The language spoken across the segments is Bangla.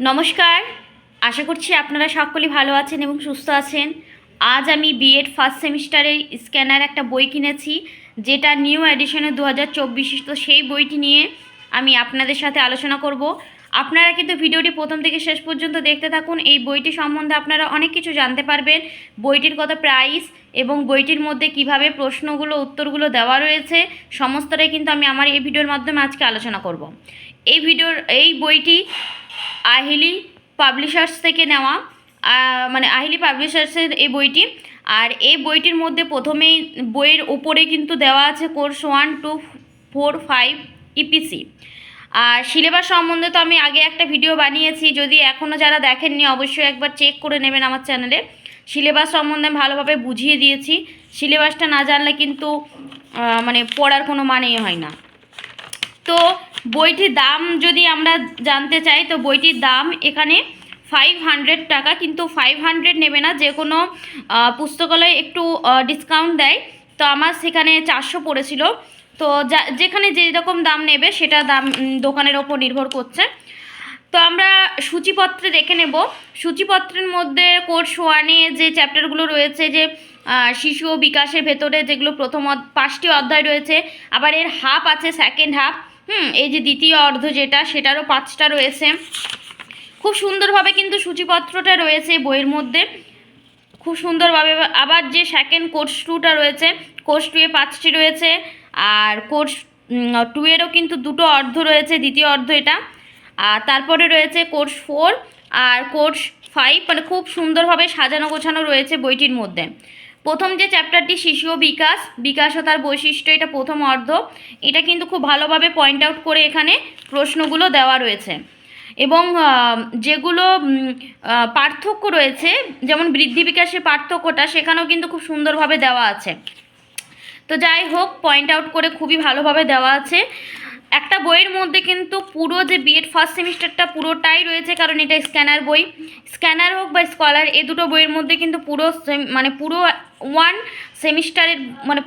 নমস্কার, আশা করছি আপনারা সকলেই ভালো আছেন এবং সুস্থ আছেন। আজ আমি বিএড ফার্স্ট সেমিস্টারের স্ক্যানার একটা বই কিনেছি, যেটা নিউ এডিশনের 2024। তো সেই বইটি নিয়ে আমি আপনাদের সাথে আলোচনা করব। আপনারা কিন্তু ভিডিওটি প্রথম থেকে শেষ পর্যন্ত দেখতে থাকুন। এই বইটি সম্বন্ধে আপনারা অনেক কিছু জানতে পারবেন। বইটির কত প্রাইস এবং বইটির মধ্যে কিভাবে প্রশ্নগুলো উত্তরগুলো দেওয়া রয়েছে, সমস্তটাই কিন্তু আমি আমার এই ভিডিওর মাধ্যমে আজকে আলোচনা করব। এই বইটি আহিলি পাবলিশার্স থেকে নেওয়া, মানে আহিলি পাবলিশার্সের এই বইটি। আর এই বইটির মধ্যে প্রথমেই বইয়ের উপরে কিন্তু দেওয়া আছে কোর্স 1, 2, 4, 5 ইপিসি। আর সিলেবাস সম্বন্ধে তো আমি আগে একটা ভিডিও বানিয়েছি, যদি এখনও যারা দেখেননি অবশ্যই একবার চেক করে নেবেন আমার চ্যানেলে। সিলেবাস সম্বন্ধে আমি ভালোভাবে বুঝিয়ে দিয়েছি। সিলেবাসটা না জানলে কিন্তু মানে পড়ার কোনো মানেই হয় না। তো বইটির দাম যদি আমরা জানতে চাই, তো বইটির দাম এখানে 500 টাকা, কিন্তু 500 নেবে না, যে কোনো পুস্তকালয় একটু ডিসকাউন্ট দেয়। তো আমার সেখানে 400 পড়েছিল। তো যেখানে যেরকম দাম নেবে সেটা দাম দোকানের ওপর নির্ভর করছে। তো আমরা সূচিপত্রে দেখে নেব। সূচিপত্রের মধ্যে কোর্স 1-এ যে চ্যাপ্টারগুলো রয়েছে, যে শিশু ও বিকাশের ভেতরে যেগুলো প্রথম 5টি অধ্যায় রয়েছে, আবার এর হাফ আছে, সেকেন্ড হাফ। এই যে দ্বিতীয় অর্ধ যেটা, সেটারও 5টা রয়েছে। খুব সুন্দরভাবে কিন্তু সূচিপত্রটা রয়েছে বইয়ের মধ্যে, খুব সুন্দরভাবে। আবার যে সেকেন্ড কোর্স 2টা রয়েছে, কোর্স 2-এ 5টি রয়েছে। আর কোর্স 2-এরও কিন্তু 2টো অর্ধ রয়েছে, দ্বিতীয় অর্ধ এটা। আর তারপরে রয়েছে কোর্স 4 আর কোর্স 5, মানে খুব সুন্দরভাবে সাজানো গোছানো রয়েছে বইটির মধ্যে। প্রথম যে চ্যাপ্টারটি শিশু ও বিকাশ ও তার বৈশিষ্ট্য, এটা প্রথম অর্ধ। এটা কিন্তু খুব ভালোভাবে পয়েন্ট আউট করে এখানে প্রশ্নগুলো দেওয়া রয়েছে। এবং যেগুলো পার্থক্য রয়েছে, যেমন বৃদ্ধি বিকাশের পার্থক্যটা, সেখানেও কিন্তু খুব সুন্দরভাবে দেওয়া আছে। তো যাই হোক, পয়েন্ট আউট করে খুবই ভালোভাবে দেওয়া আছে। একটা বইয়ের মধ্যে কিন্তু পুরো যে বিএড ফার্স্ট সেমিস্টারটা পুরোটাই রয়েছে, কারণ এটা স্ক্যানার বই। স্ক্যানার হোক বা স্কলার, এই দুটো বইয়ের মধ্যে কিন্তু পুরো পুরো 1 সেমিস্টারের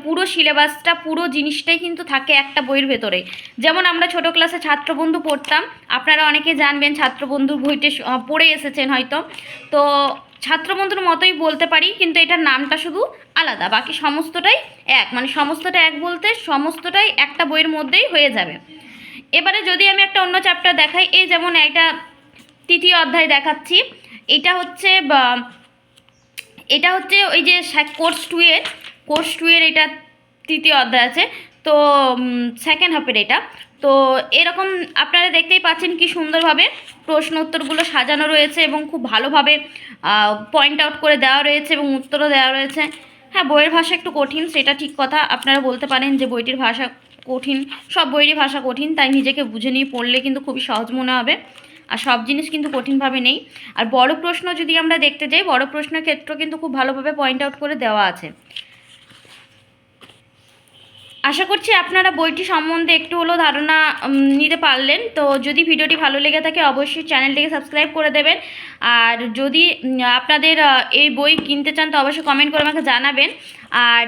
পুরো সিলেবাসটা, পুরো জিনিসটাই কিন্তু থাকে একটা বইয়ের ভেতরে। যেমন আমরা ছোটো ক্লাসে ছাত্রবন্ধু পড়তাম, আপনারা অনেকে জানবেন, ছাত্রবন্ধুর বইটি পড়ে এসেছেন হয়তো। তো ছাত্রবন্ধুর মতোই বলতে পারি, কিন্তু এটার নামটা শুধু আলাদা, বাকি সমস্তটাই এক। সমস্তটা এক বলতে সমস্তটাই একটা বইয়ের মধ্যেই হয়ে যাবে। এবারে যদি আমি একটা অন্য চ্যাপ্টার দেখাই, এই যেমন একটা তৃতীয় অধ্যায় দেখাচ্ছি। এটা হচ্ছে ওই যে কোর্স 2-এর এটা তৃতীয় অধ্যায় আছে। তো সেকেন্ড হাফের এটা। তো এরকম আপনারা দেখতেই পাচ্ছেন কি সুন্দরভাবে প্রশ্ন উত্তরগুলো সাজানো রয়েছে এবং খুব ভালোভাবে পয়েন্ট আউট করে দেওয়া রয়েছে এবং উত্তরও দেওয়া রয়েছে। হ্যাঁ, বইয়ের ভাষা একটু কঠিন, সেটা ঠিক কথা। আপনারা বলতে পারেন যে বইটির ভাষা কঠিন, সব বইয়েরই ভাষা কঠিন, তাই নিজেকে বুঝে নিয়ে পড়লে কিন্তু খুবই সহজ মনে হবে। আর সব জিনিস কিন্তু কঠিনভাবে নেই। আর বড় প্রশ্ন যদি আমরা দেখতে যাই, বড় প্রশ্নের ক্ষেত্রেও কিন্তু খুব ভালোভাবে পয়েন্ট আউট করে দেওয়া আছে। আশা করছি আপনারা বইটি সম্বন্ধে একটু হলেও ধারণা নিতে পারলেন। তো যদি ভিডিওটি ভালো লেগে থাকে অবশ্যই চ্যানেলটিকে সাবস্ক্রাইব করে দেবেন। আর যদি আপনাদের এই বই কিনতে চান তো অবশ্যই কমেন্ট করে আমাকে জানাবেন। আর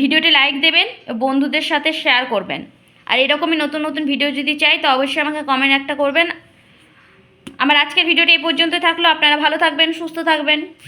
ভিডিওটি লাইক দেবেন, বন্ধুদের সাথে শেয়ার করবেন। আর এরকমই নতুন নতুন ভিডিও যদি চাই তো অবশ্যই আমাকে কমেন্ট একটা করবেন। আমার আজকের ভিডিওটি এই পর্যন্ত থাকলো। আপনারা ভালো থাকবেন, সুস্থ থাকবেন।